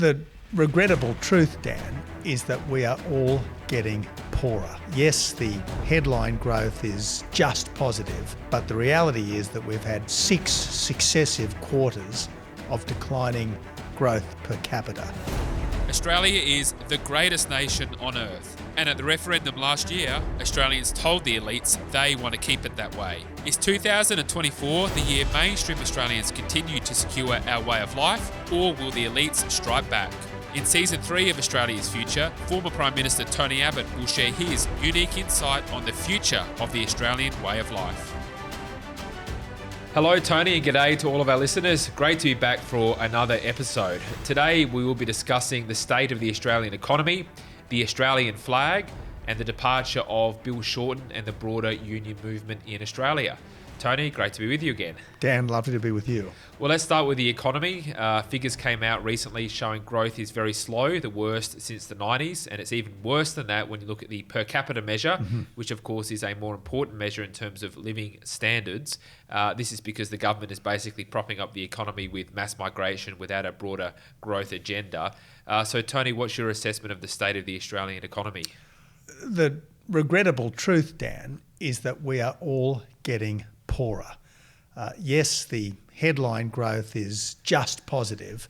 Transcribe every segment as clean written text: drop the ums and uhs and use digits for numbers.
The regrettable truth, Dan, is that we are all getting poorer. Yes, the headline growth is just positive, but the reality is that we've had 6 successive quarters of declining growth per capita. Australia is the greatest nation on earth. And at the referendum last year, Australians told the elites they want to keep it that way. Is 2024 the year mainstream Australians continue to secure our way of life, or will the elites strike back? In Season 3 of Australia's Future, former Prime Minister Tony Abbott will share his unique insight on the future of the Australian way of life. Hello Tony, and g'day to all of our listeners. Great to be back for another episode. Today we will be discussing the state of the Australian economy, the Australian flag, and the departure of Bill Shorten and the broader union movement in Australia. Tony, great to be with you again. Dan, lovely to be with you. Well, let's start with the economy. Figures came out recently showing growth is very slow, the worst since the 90s, and it's even worse than that when you look at the per capita measure, which of course is a more important measure in terms of living standards. This is because the government is basically propping up the economy with mass migration without a broader growth agenda. So Tony, what's your assessment of the state of the Australian economy? The regrettable truth, Dan, is that we are all getting poorer. Yes, the headline growth is just positive,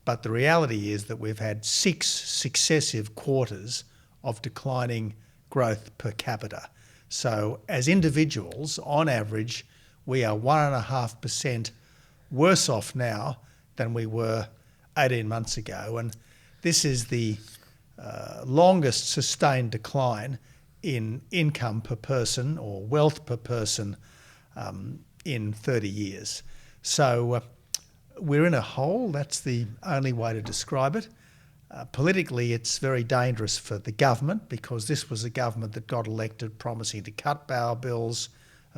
but the reality is that we've had 6 successive quarters of declining growth per capita. So as individuals, on average, we are 1.5% worse off now than we were 18 months ago. And this is the longest sustained decline in income per person or wealth per person in 30 years. So we're in a hole. That's the only way to describe it. Politically, it's very dangerous for the government because this was a government that got elected promising to cut power bills,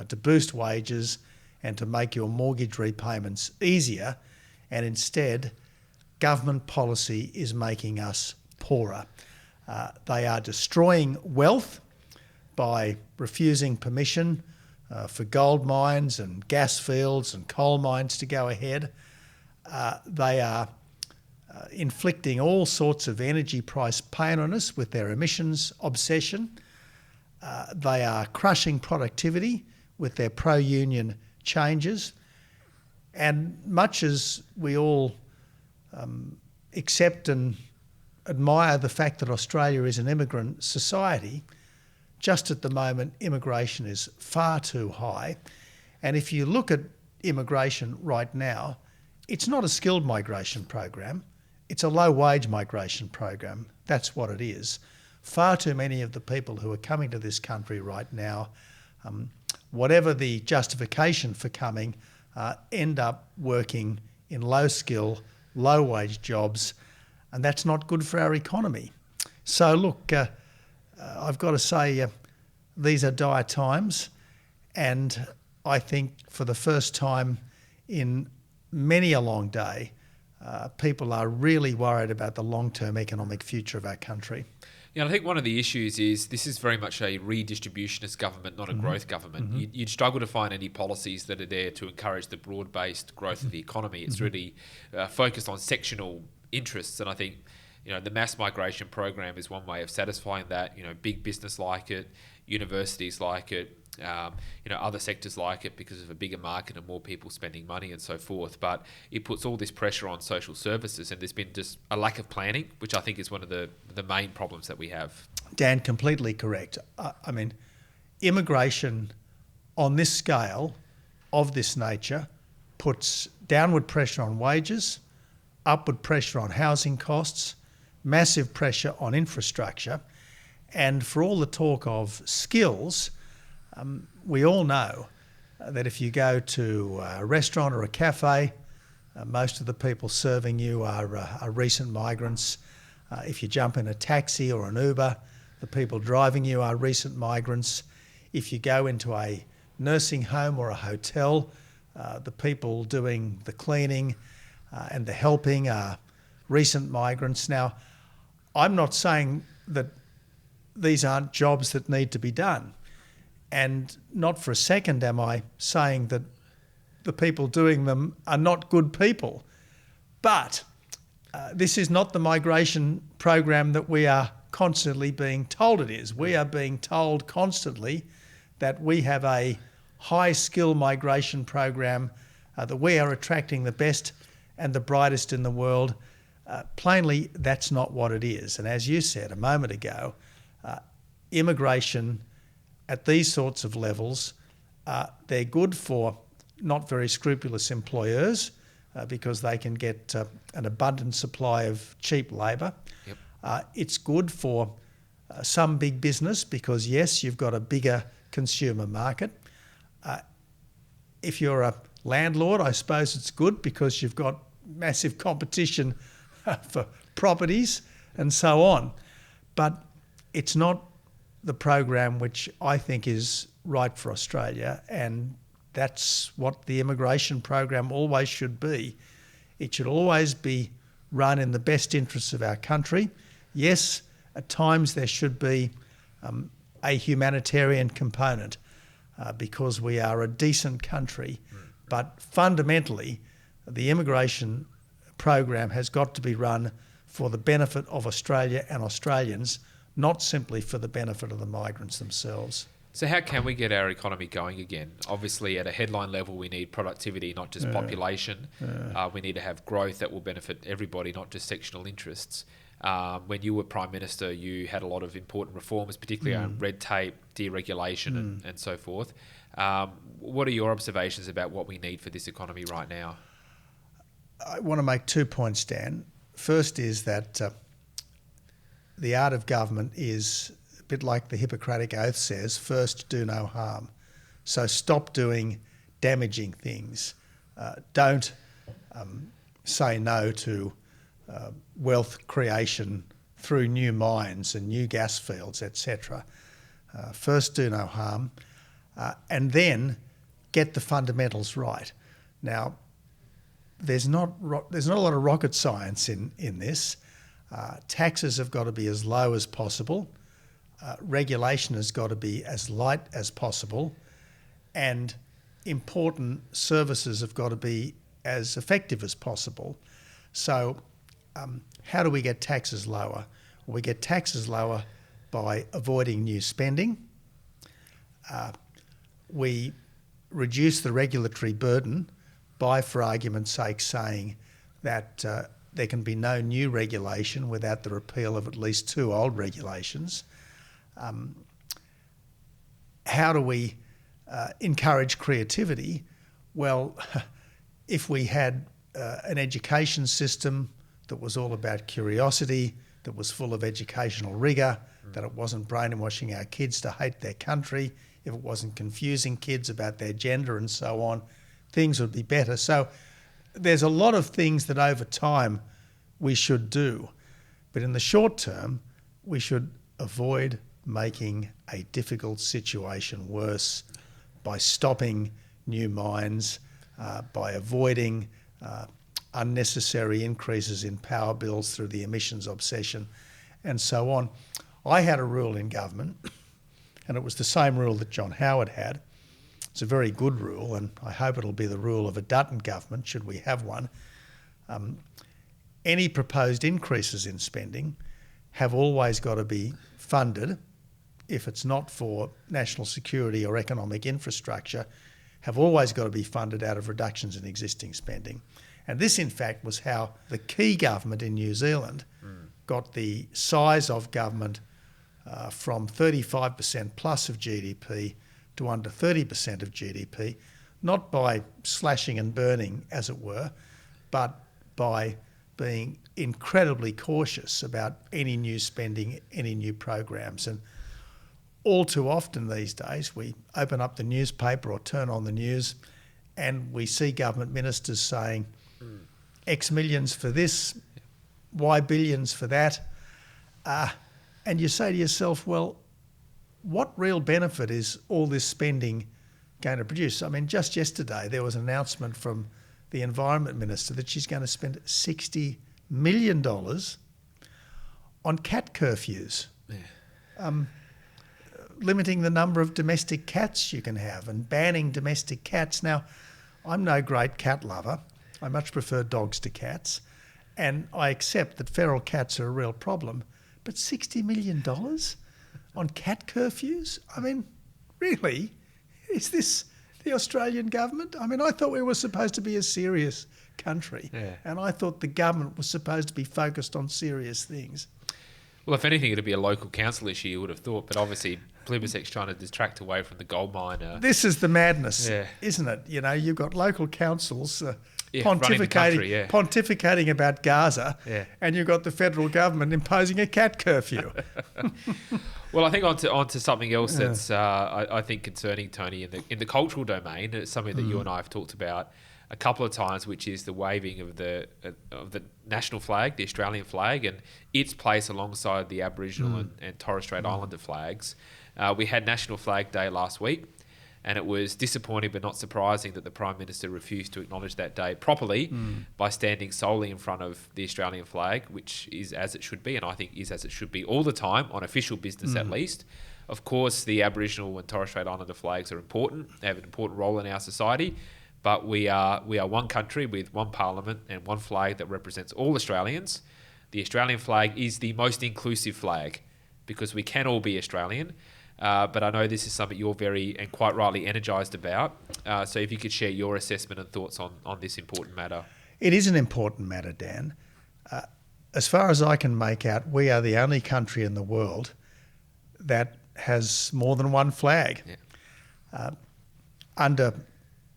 to boost wages, and to make your mortgage repayments easier. And instead, government policy is making us poorer. They are destroying wealth by refusing permission for gold mines and gas fields and coal mines to go ahead. They are inflicting all sorts of energy price pain on us with their emissions obsession. They are crushing productivity with their pro-union changes. And much as we all accept and admire the fact that Australia is an immigrant society, just at the moment, immigration is far too high. And if you look at immigration right now, it's not a skilled migration program. It's a low-wage migration program. That's what it is. Far too many of the people who are coming to this country right now, whatever the justification for coming, end up working in low-skill, low-wage jobs, and that's not good for our economy. So look, I've got to say these are dire times, and I think for the first time in many a long day, people are really worried about the long-term economic future of our country. Yeah, I think one of the issues is this is very much a redistributionist government, not a growth government. You'd struggle to find any policies that are there to encourage the broad-based growth of the economy. It's really focused on sectional interests, and I think the mass migration program is one way of satisfying that. Big business like it, universities like it, other sectors like it because of a bigger market and more people spending money and so forth. But it puts all this pressure on social services, and there's been just a lack of planning, which I think is one of the main problems that we have. Dan, completely correct. I mean, immigration on this scale, of this nature, puts downward pressure on wages, upward pressure on housing costs, massive pressure on infrastructure. And for all the talk of skills, we all know that if you go to a restaurant or a cafe, most of the people serving you are recent migrants. If you jump in a taxi or an Uber, the people driving you are recent migrants. If you go into a nursing home or a hotel, the people doing the cleaning and the helping are recent migrants. Now, I'm not saying that these aren't jobs that need to be done. And not for a second am I saying that the people doing them are not good people. But This is not the migration program that we are constantly being told it is. We are being told constantly that we have a high skill migration program, that we are attracting the best and the brightest in the world. Plainly, that's not what it is. And as you said a moment ago, immigration at these sorts of levels, they're good for not very scrupulous employers because they can get an abundant supply of cheap labour. Yep. It's good for some big business because, yes, you've got a bigger consumer market. If you're a landlord, I suppose it's good because you've got massive competition for properties and so on. But it's not the program which I think is right for Australia, and that's what the immigration program always should be. It should always be run in the best interests of our country. Yes, at times there should be a humanitarian component because we are a decent country, but fundamentally the immigration program has got to be run for the benefit of Australia and Australians, not simply for the benefit of the migrants themselves. So how can we get our economy going again? Obviously, at a headline level, we need productivity, not just population. We need to have growth that will benefit everybody, not just sectional interests. When you were Prime Minister, you had a lot of important reforms, particularly around red tape, deregulation and so forth. What are your observations about what we need for this economy right now? I want to make 2 points, Dan. First is that the art of government is a bit like the Hippocratic Oath says, first do no harm. So stop doing damaging things. Don't say no to wealth creation through new mines and new gas fields, etc. First do no harm, and then get the fundamentals right. Now, there's not a lot of rocket science in this. Taxes have got to be as low as possible. Regulation has got to be as light as possible. And important services have got to be as effective as possible. So how do we get taxes lower? Well, we get taxes lower by avoiding new spending. We reduce the regulatory burden by, for argument's sake, saying that there can be no new regulation without the repeal of at least 2 old regulations. How do we encourage creativity? Well, if we had an education system that was all about curiosity, that was full of educational rigour, that it wasn't brainwashing our kids to hate their country, if it wasn't confusing kids about their gender and so on, things would be better. So there's a lot of things that over time we should do. But in the short term, we should avoid making a difficult situation worse by stopping new mines, by avoiding unnecessary increases in power bills through the emissions obsession, and so on. I had a rule in government, and it was the same rule that John Howard had. It's a very good rule, and I hope it'll be the rule of a Dutton government, should we have one. Any proposed increases in spending have always got to be funded, if it's not for national security or economic infrastructure, have always got to be funded out of reductions in existing spending. And this, in fact, was how the key government in New Zealand got the size of government from 35% plus of GDP to under 30% of GDP, not by slashing and burning, as it were, but by being incredibly cautious about any new spending, any new programs. And all too often these days, we open up the newspaper or turn on the news and we see government ministers saying X millions for this, Y billions for that. And you say to yourself, well, what real benefit is all this spending going to produce? I mean, just yesterday there was an announcement from the Environment Minister that she's going to spend $60 million on cat curfews, limiting the number of domestic cats you can have and banning domestic cats. Now, I'm no great cat lover. I much prefer dogs to cats. And I accept that feral cats are a real problem, but $60 million on cat curfews? I mean, really? Is this the Australian government? I mean, I thought we were supposed to be a serious country, and I thought the government was supposed to be focused on serious things. Well, if anything, it'd be a local council issue, you would have thought, but obviously Plibersec's trying to distract away from the gold mine. This is the madness, isn't it? You know, you've got local councils pontificating about Gaza, and you've got the federal government imposing a cat curfew. Well, I think onto something else that's I think concerning, Tony, in the cultural domain. It's something that you and I have talked about a couple of times, which is the waving of the national flag, the Australian flag, and its place alongside the Aboriginal and Torres Strait Islander flags. We had National Flag Day last week, and it was disappointing but not surprising that the Prime Minister refused to acknowledge that day properly by standing solely in front of the Australian flag, which is as it should be, and I think is as it should be all the time, on official business at least. Of course, the Aboriginal and Torres Strait Islander flags are important. They have an important role in our society. But we are one country with one parliament and one flag that represents all Australians. The Australian flag is the most inclusive flag because we can all be Australian. But I know this is something you're very and quite rightly energised about. So if you could share your assessment and thoughts on this important matter. It is an important matter, Dan. As far as I can make out, we are the only country in the world that has more than one flag. Under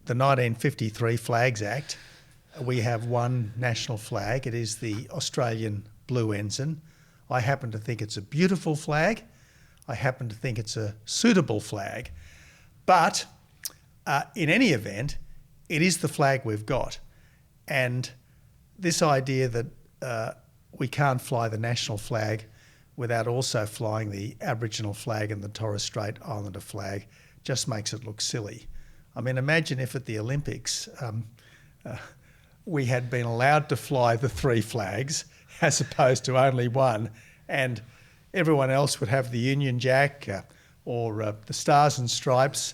the 1953 Flags Act, we have one national flag. It is the Australian blue ensign. I happen to think it's a beautiful flag. I happen to think it's a suitable flag. But in any event, it is the flag we've got. And this idea that we can't fly the national flag without also flying the Aboriginal flag and the Torres Strait Islander flag just makes it look silly. I mean, imagine if at the Olympics we had been allowed to fly the three flags as opposed to only one, and everyone else would have the Union Jack or the Stars and Stripes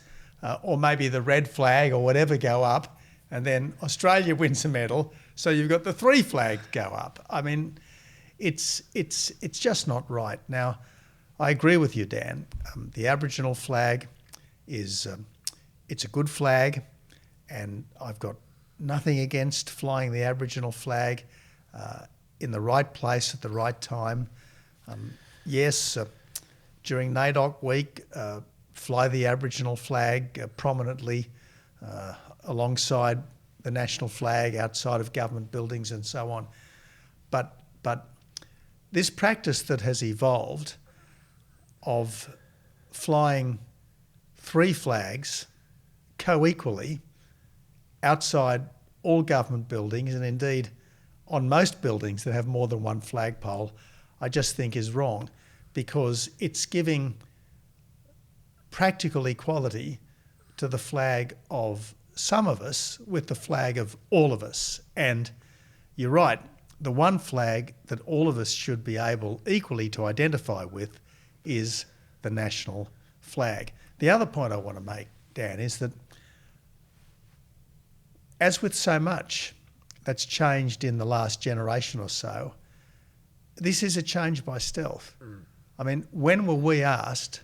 or maybe the red flag or whatever go up, and then Australia wins a medal, so you've got the three flags go up. I mean, it's just not right. Now, I agree with you, Dan. The Aboriginal flag is... it's a good flag, and I've got nothing against flying the Aboriginal flag in the right place at the right time. Yes, during NAIDOC week, fly the Aboriginal flag prominently alongside the national flag outside of government buildings and so on. But this practice that has evolved of flying three flags co-equally outside all government buildings, and indeed on most buildings that have more than one flagpole, I just think is wrong, because it's giving practical equality to the flag of some of us with the flag of all of us. And you're right, the one flag that all of us should be able equally to identify with is the national flag. The other point I want to make, Dan, is that as with so much that's changed in the last generation or so, this is a change by stealth. I mean, when were we asked,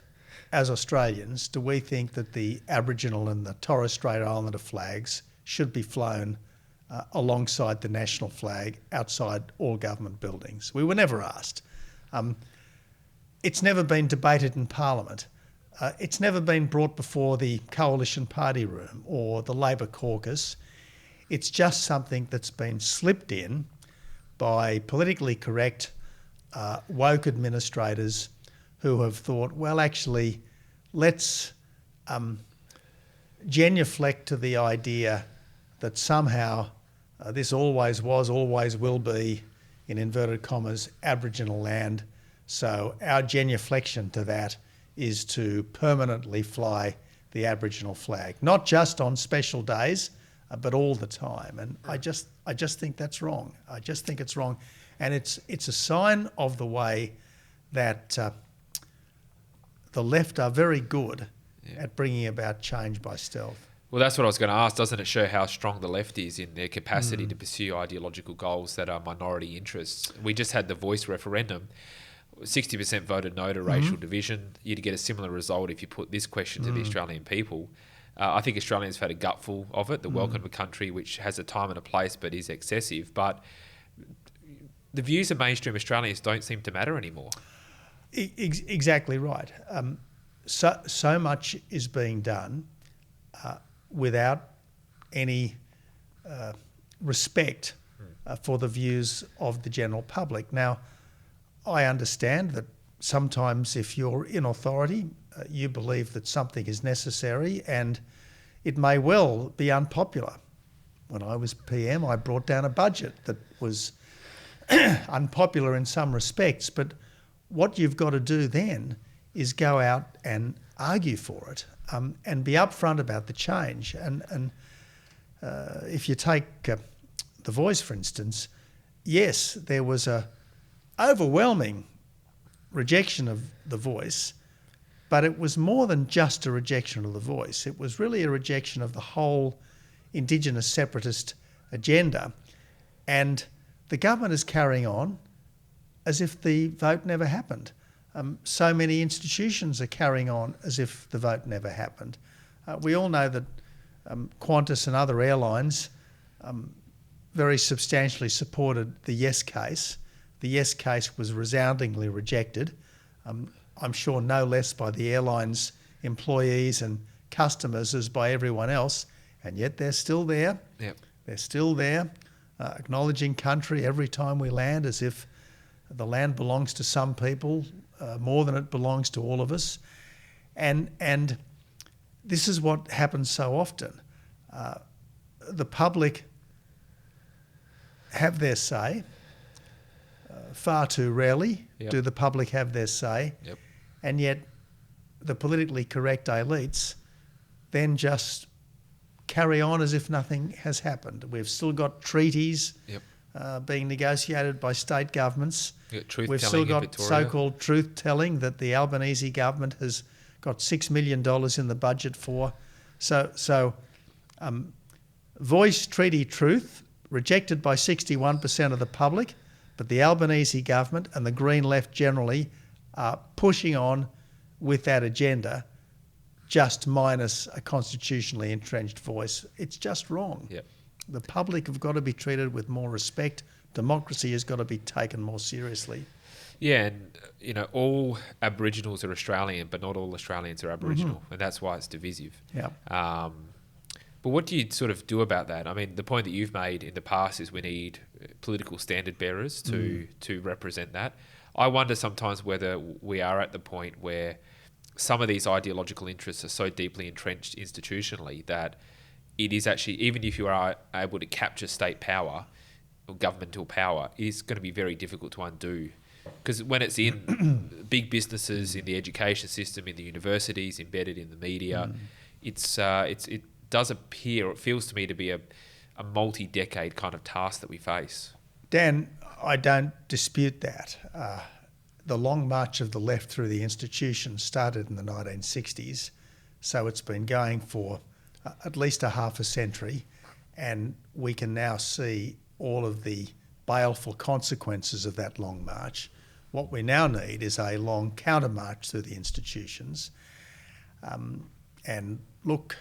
as Australians, do we think that the Aboriginal and the Torres Strait Islander flags should be flown alongside the national flag outside all government buildings? We were never asked. It's never been debated in Parliament. It's never been brought before the Coalition Party room or the Labor caucus. It's just something that's been slipped in by politically correct woke administrators who have thought, well, actually, let's genuflect to the idea that somehow this always was, always will be, in inverted commas, Aboriginal land. So our genuflection to that is to permanently fly the Aboriginal flag, not just on special days, but all the time. And I just think that's wrong. I just think it's wrong. And it's a sign of the way that the left are very good at bringing about change by stealth. Well, that's what I was going to ask. Doesn't it show how strong the left is in their capacity to pursue ideological goals that are minority interests? We just had the Voice referendum. 60% voted no to racial division. You'd get a similar result if you put this question to the Australian people. I think Australians have had a gutful of it, the welcome of a country which has a time and a place but is excessive. But the views of mainstream Australians don't seem to matter anymore. Exactly right. So much is being done without any respect for the views of the general public. Now, I understand that sometimes if you're in authority, you believe that something is necessary and it may well be unpopular. When I was PM, I brought down a budget that was unpopular in some respects, but what you've got to do then is go out and argue for it and be upfront about the change. And if you take The Voice, for instance, yes, there was a overwhelming rejection of The Voice, but it was more than just a rejection of The Voice. It was really a rejection of the whole Indigenous separatist agenda. And the government is carrying on as if the vote never happened. So many institutions are carrying on as if the vote never happened. We all know that Qantas and other airlines very substantially supported the yes case. The yes case was resoundingly rejected. I'm sure no less by the airlines' employees and customers as by everyone else, and yet they're still there. Yep. They're still there, acknowledging country every time we land as if the land belongs to some people more than it belongs to all of us. And this is what happens so often. The public have their say. Far too rarely do the public have their say. Yep. And yet the politically correct elites then just carry on as if nothing has happened. We've still got treaties being negotiated by state governments. We've still got so-called truth-telling that the Albanese government has got $6 million in the budget for. So Voice Treaty Truth, rejected by 61% of the public, but the Albanese government and the Green left generally are pushing on with that agenda, just minus a constitutionally entrenched voice. It's just wrong. Yep. The public have got to be treated with more respect. Democracy has got to be taken more seriously. Yeah, and all Aboriginals are Australian, but not all Australians are Aboriginal, and that's why it's divisive. Yeah. But what do you sort of do about that? I mean, the point that you've made in the past is we need political standard bearers to represent that. I wonder sometimes whether we are at the point where some of these ideological interests are so deeply entrenched institutionally that it is actually, even if you are able to capture state power or governmental power, it is going to be very difficult to undo. Because when it's in big businesses, in the education system, in the universities, embedded in the media, it does appear, it feels to me to be a multi-decade kind of task that we face. Dan, I don't dispute that. The long march of the left through the institutions started in the 1960s, so it's been going for at least a half a century, and we can now see all of the baleful consequences of that long march. What we now need is a long counter march through the institutions. And look,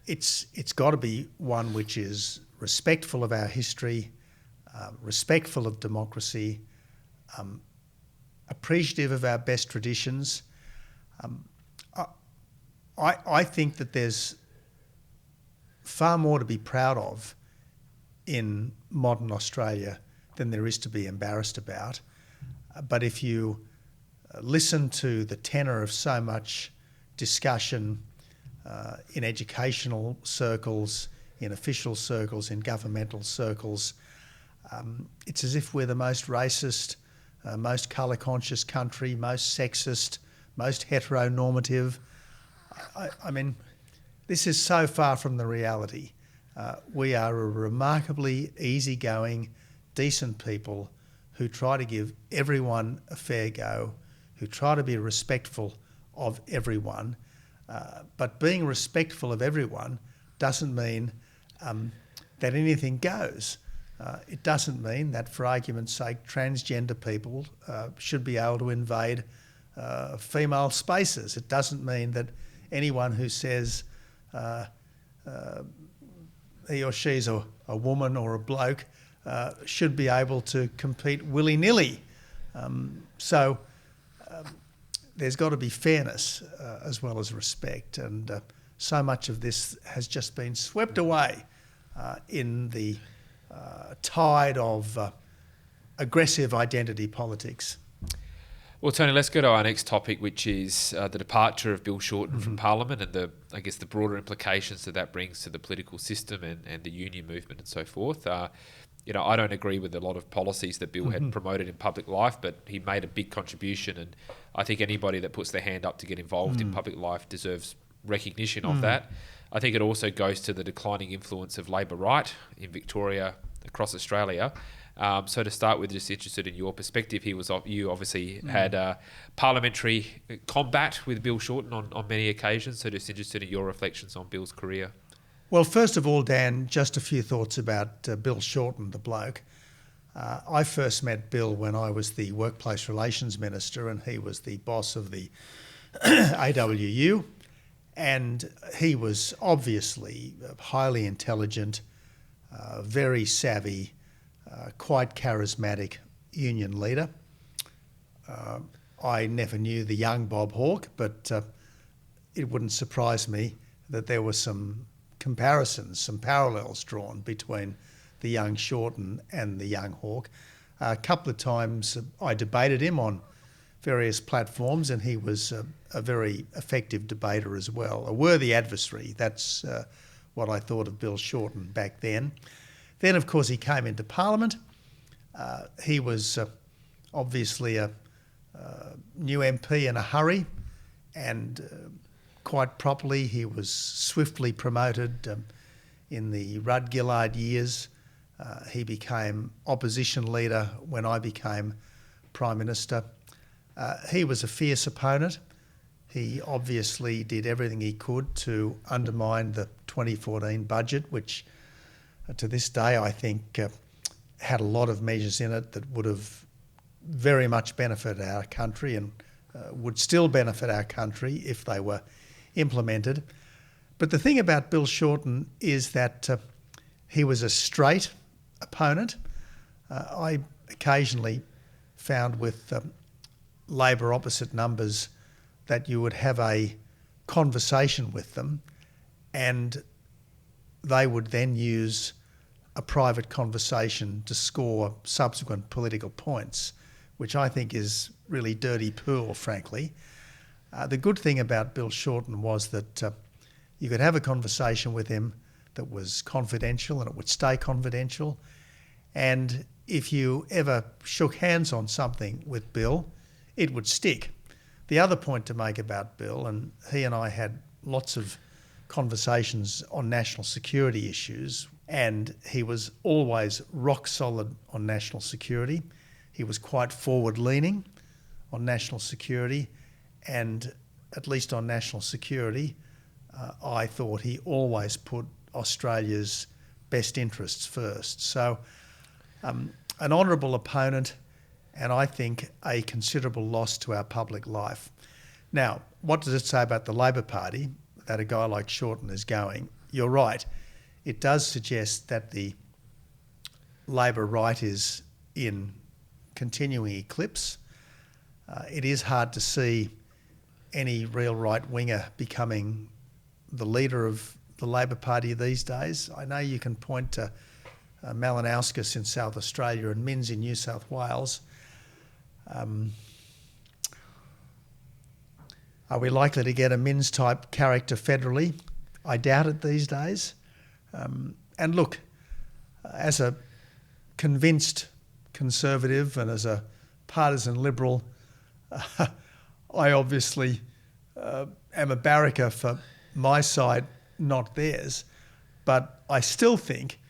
it's got to be one which is respectful of our history, respectful of democracy, appreciative of our best traditions. I think that there's far more to be proud of in modern Australia than there is to be embarrassed about. But if you listen to the tenor of so much discussion in educational circles, in official circles, in governmental circles, it's as if we're the most racist, most colour-conscious country, most sexist, most heteronormative. I mean, this is so far from the reality. We are a remarkably easygoing, decent people who try to give everyone a fair go, who try to be respectful of everyone. But being respectful of everyone doesn't mean that anything goes. It doesn't mean that, for argument's sake, transgender people should be able to invade female spaces. It doesn't mean that anyone who says he or she's a woman or a bloke should be able to compete willy-nilly. So there's got to be fairness as well as respect, and so much of this has just been swept away in the tide of aggressive identity politics. Well, Tony, let's go to our next topic, which is the departure of Bill Shorten from Parliament and the broader implications that brings to the political system and the union movement and so forth. I don't agree with a lot of policies that Bill had promoted in public life, but he made a big contribution, and I think anybody that puts their hand up to get involved in public life deserves recognition of that. I think it also goes to the declining influence of Labor right in Victoria, across Australia. So to start with, just interested in your perspective. You obviously had parliamentary combat with Bill Shorten on many occasions, so just interested in your reflections on Bill's career. Well, first of all, Dan, just a few thoughts about Bill Shorten, the bloke. I first met Bill when I was the Workplace Relations Minister and he was the boss of the AWU, and he was obviously highly intelligent, very savvy, quite charismatic union leader. I never knew the young Bob Hawke, but it wouldn't surprise me that there were some comparisons, some parallels drawn between the young Shorten and the young Hawke. A couple of times I debated him on various platforms, and he was a very effective debater as well, a worthy adversary. That's what I thought of Bill Shorten back then. Then, of course, he came into Parliament. He was obviously a new MP in a hurry, and quite properly he was swiftly promoted in the Rudd-Gillard years. He became opposition leader when I became Prime Minister. He was a fierce opponent. He obviously did everything he could to undermine the 2014 budget, which to this day I think had a lot of measures in it that would have very much benefited our country and would still benefit our country if they were implemented. But the thing about Bill Shorten is that he was a straight opponent. I occasionally found with Labor opposite numbers that you would have a conversation with them and they would then use a private conversation to score subsequent political points, which I think is really dirty pool, frankly. The good thing about Bill Shorten was that you could have a conversation with him that was confidential and it would stay confidential. And if you ever shook hands on something with Bill, it would stick. The other point to make about Bill, and he and I had lots of conversations on national security issues, and he was always rock solid on national security. He was quite forward-leaning on national security, and at least on national security, I thought he always put Australia's best interests first. So an honourable opponent, and I think a considerable loss to our public life. Now, what does it say about the Labor Party that a guy like Shorten is going? You're right. It does suggest that the Labor right is in continuing eclipse. It is hard to see any real right-winger becoming the leader of the Labor Party these days. I know you can point to Malinauskas in South Australia and Minns in New South Wales. Are we likely to get a Minns-type character federally? I doubt it these days. And look, as a convinced Conservative and as a partisan Liberal, I obviously am a barracker for my side, not theirs. But I still think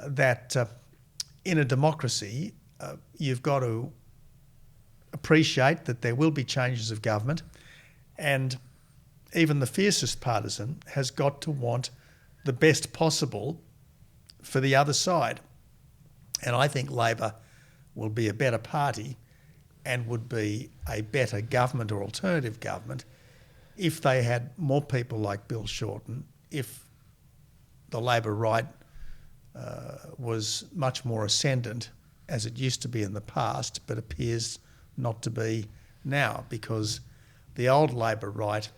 that in a democracy, you've got to appreciate that there will be changes of government, and even the fiercest partisan has got to want the best possible for the other side. And I think Labor will be a better party and would be a better government or alternative government if they had more people like Bill Shorten, if the Labor right was much more ascendant as it used to be in the past, but appears not to be now, because the old Labor right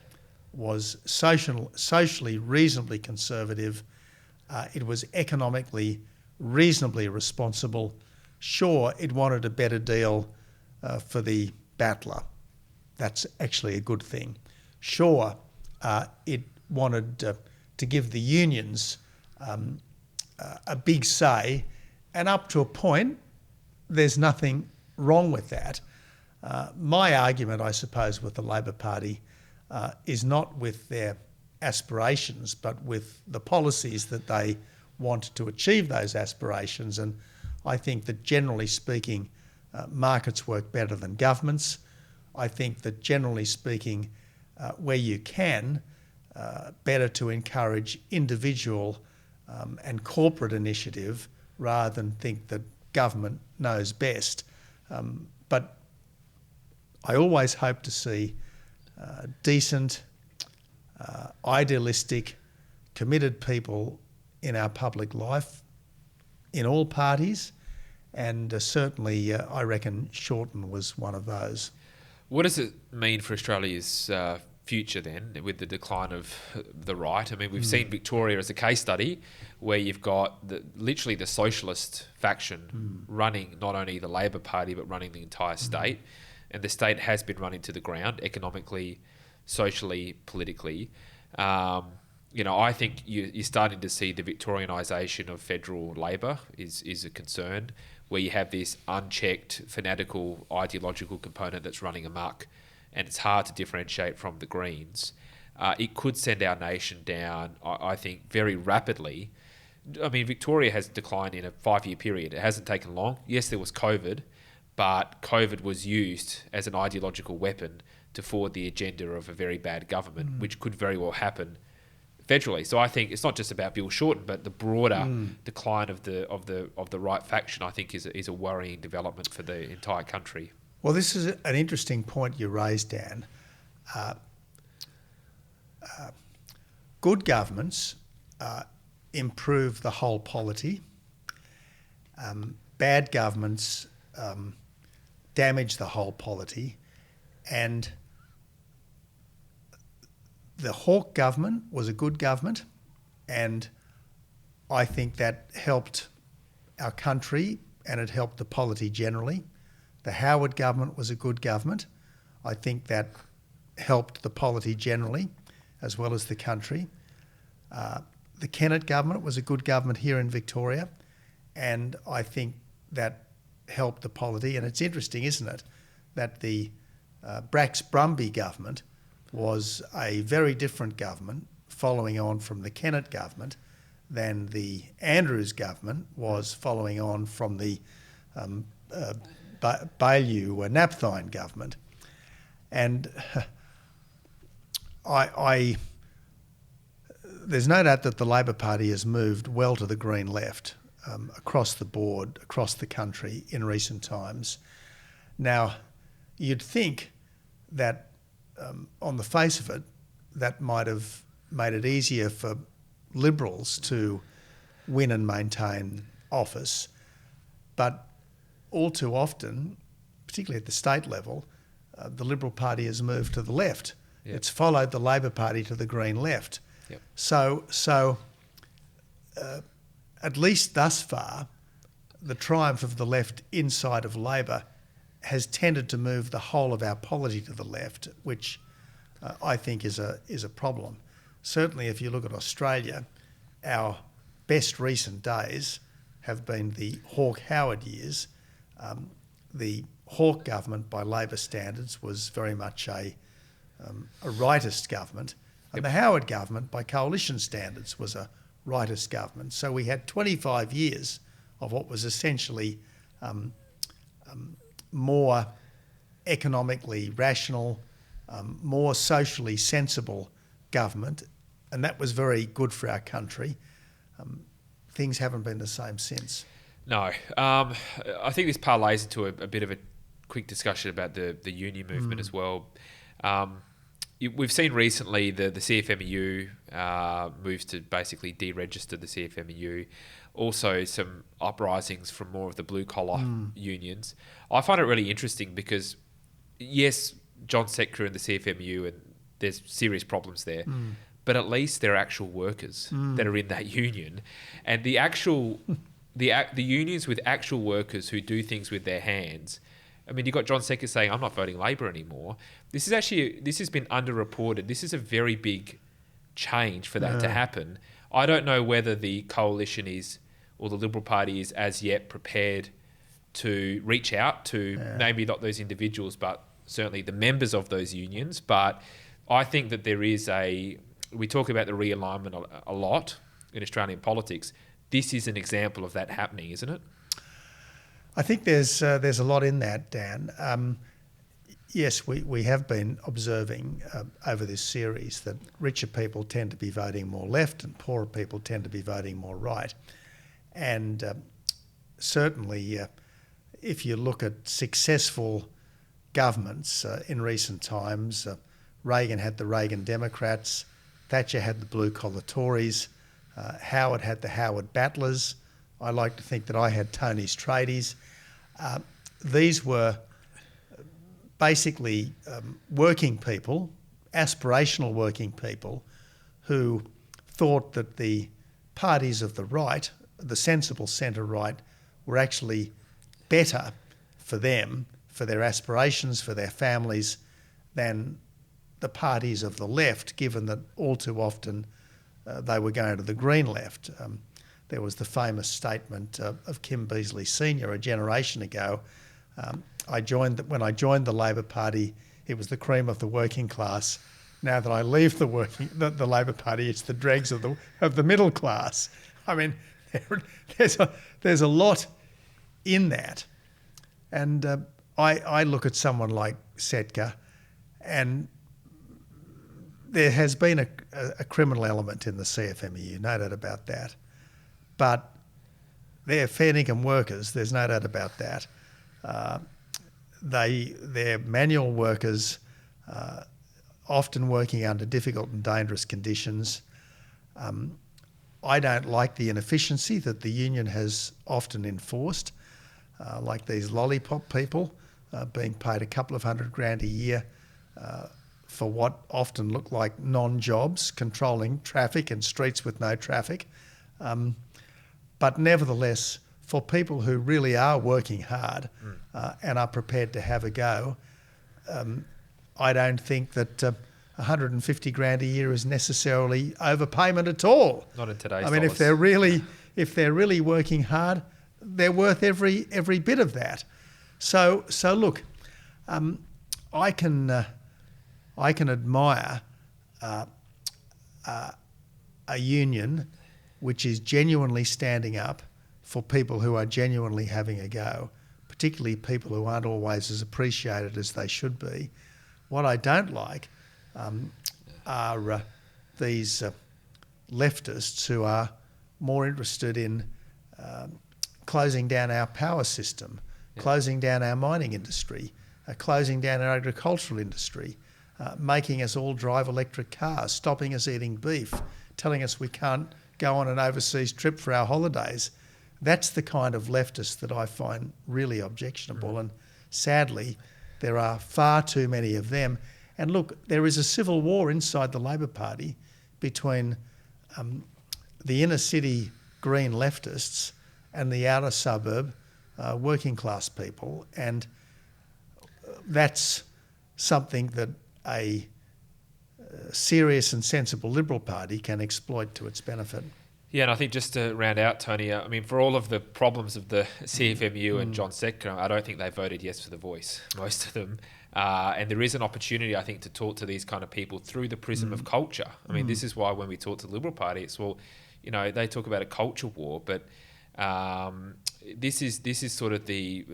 was socially reasonably conservative. It was economically reasonably responsible. Sure, it wanted a better deal for the battler. That's actually a good thing. Sure, it wanted to give the unions a big say, and up to a point, there's nothing wrong with that. My argument, I suppose, with the Labor Party is not with their aspirations, but with the policies that they want to achieve those aspirations. And I think that, generally speaking, markets work better than governments. I think that, generally speaking, where you can, better to encourage individual and corporate initiative rather than think that government knows best. But I always hope to see decent, idealistic, committed people in our public life, in all parties, and certainly I reckon Shorten was one of those. What does it mean for Australia's future then, with the decline of the right? I mean, we've seen Victoria as a case study where you've got literally the socialist faction running not only the Labor Party but running the entire state, and the state has been running to the ground economically, socially, politically. I think you're starting to see the Victorianisation of federal Labor is a concern, where you have this unchecked, fanatical, ideological component that's running amok, and it's hard to differentiate from the Greens. It could send our nation down, I think, very rapidly. I mean, Victoria has declined in a 5-year period. It hasn't taken long. Yes, there was COVID, but COVID was used as an ideological weapon to forward the agenda of a very bad government, which could very well happen federally. So I think it's not just about Bill Shorten, but the broader decline of the right faction, I think, is a worrying development for the entire country. Well, this is an interesting point you raised, Dan. Good governments improve the whole polity. Bad governments damage the whole polity. And the Hawke government was a good government, and I think that helped our country and it helped the polity generally. The Howard government was a good government. I think that helped the polity generally as well as the country. The Kennett government was a good government here in Victoria, and I think that helped the polity. And it's interesting, isn't it, that the Brax-Brumby government was a very different government following on from the Kennett government than the Andrews government was following on from the Baillieu-Napthine government. And there's no doubt that the Labor Party has moved well to the green left across the board, across the country in recent times. Now, you'd think that on the face of it, that might have made it easier for Liberals to win and maintain office. But all too often, particularly at the state level, the Liberal Party has moved to the left. Yep. It's followed the Labor Party to the green left. Yep. So at least thus far, the triumph of the left inside of Labor has tended to move the whole of our polity to the left, which I think is a problem. Certainly, if you look at Australia, our best recent days have been the Hawke-Howard years. The Hawke government, by Labor standards, was very much a rightist government, and the Howard government, by coalition standards, was a rightist government. So we had 25 years of what was essentially more economically rational, more socially sensible government, and that was very good for our country. Things haven't been the same since. No. I think this parlays into a bit of a quick discussion about the union movement as well. We've seen recently the CFMEU moves to basically deregister the CFMEU. Also, some uprisings from more of the blue-collar unions. I find it really interesting because, yes, John Setka and the CFMEU, and there's serious problems there, but at least there are actual workers that are in that union. And the unions with actual workers who do things with their hands. I mean, you've got John Setka saying, I'm not voting Labor anymore. This has been underreported. This is a very big change for that to happen. I don't know whether the coalition or the Liberal Party is as yet prepared to reach out to maybe not those individuals, but certainly the members of those unions. But I think that there is we talk about the realignment a lot in Australian politics. This is an example of that happening, isn't it? I think there's a lot in that, Dan. Yes, we have been observing over this series that richer people tend to be voting more left and poorer people tend to be voting more right. And certainly, if you look at successful governments in recent times, Reagan had the Reagan Democrats, Thatcher had the blue-collar Tories, Howard had the Howard Battlers. I like to think that I had Tony's Tradies. These were basically working people, aspirational working people, who thought that the parties of the right, the sensible centre-right, were actually better for them, for their aspirations, for their families, than the parties of the left, given that all too often they were going to the green left. There was the famous statement of Kim Beazley Sr. a generation ago. When I joined the Labor Party, it was the cream of the working class. Now that I leave the Labor Party, it's the dregs of the middle class. I mean, there's a lot in that, and I look at someone like Setka, and there has been a criminal element in the CFMEU, no doubt about that. But they're fair income workers, there's no doubt about that. They're manual workers, often working under difficult and dangerous conditions. I don't like the inefficiency that the union has often enforced, like these lollipop people being paid a couple of $100,000 a year for what often look like non-jobs, controlling traffic and streets with no traffic. But nevertheless, for people who really are working hard and are prepared to have a go, I don't think that $150,000 a year is necessarily overpayment at all. Not in today's I mean, dollars. if they're really working hard, they're worth every bit of that. So look, I can admire a union which is genuinely standing up for people who are genuinely having a go, particularly people who aren't always as appreciated as they should be. What I don't like are these leftists who are more interested in closing down our power system, closing down our mining industry, closing down our agricultural industry, making us all drive electric cars, stopping us eating beef, telling us we can't go on an overseas trip for our holidays. That's the kind of leftist that I find really objectionable. And sadly, there are far too many of them. And look, there is a civil war inside the Labor Party between the inner city green leftists and the outer suburb working class people. And that's something that a serious and sensible Liberal Party can exploit to its benefit. Yeah, and I think just to round out, Tony, I mean, for all of the problems of the CFMEU and John Setka, I don't think they voted yes for the voice, most of them. And there is an opportunity, I think, to talk to these kind of people through the prism of culture. I mean, this is why when we talk to the Liberal Party, it's, well, you know, they talk about a culture war, but this is sort of the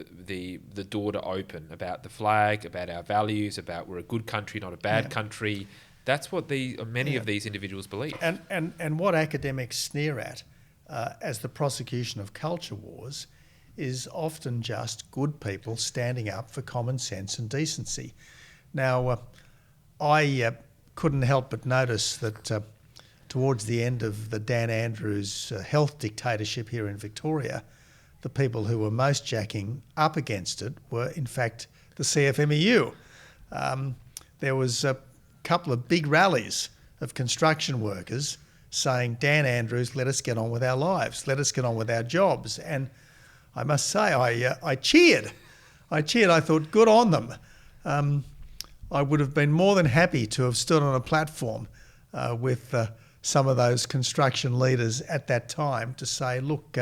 door to open about the flag, about our values, about we're a good country, not a bad country. That's what many of these individuals believe. And what academics sneer at as the prosecution of culture wars is often just good people standing up for common sense and decency. Now, I couldn't help but notice that towards the end of the Dan Andrews health dictatorship here in Victoria, the people who were most jacking up against it were, in fact, the CFMEU. There was a couple of big rallies of construction workers saying, Dan Andrews, let us get on with our lives, let us get on with our jobs. And I must say, I cheered. I thought, good on them. I would have been more than happy to have stood on a platform with some of those construction leaders at that time to say, look,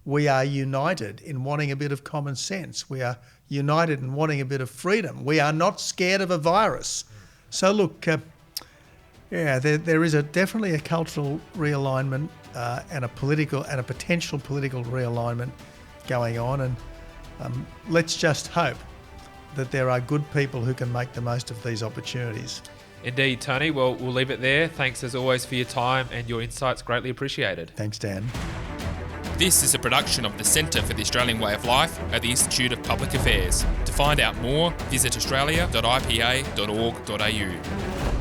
we are united in wanting a bit of common sense. We are united in wanting a bit of freedom. We are not scared of a virus. So look, there is definitely a cultural realignment and a potential political realignment going on, and let's just hope that there are good people who can make the most of these opportunities. Indeed, Tony. Well, we'll leave it there. Thanks as always for your time and your insights. Greatly appreciated. Thanks, Dan. This is a production of the Centre for the Australian Way of Life at the Institute of Public Affairs. To find out more, visit australia.ipa.org.au.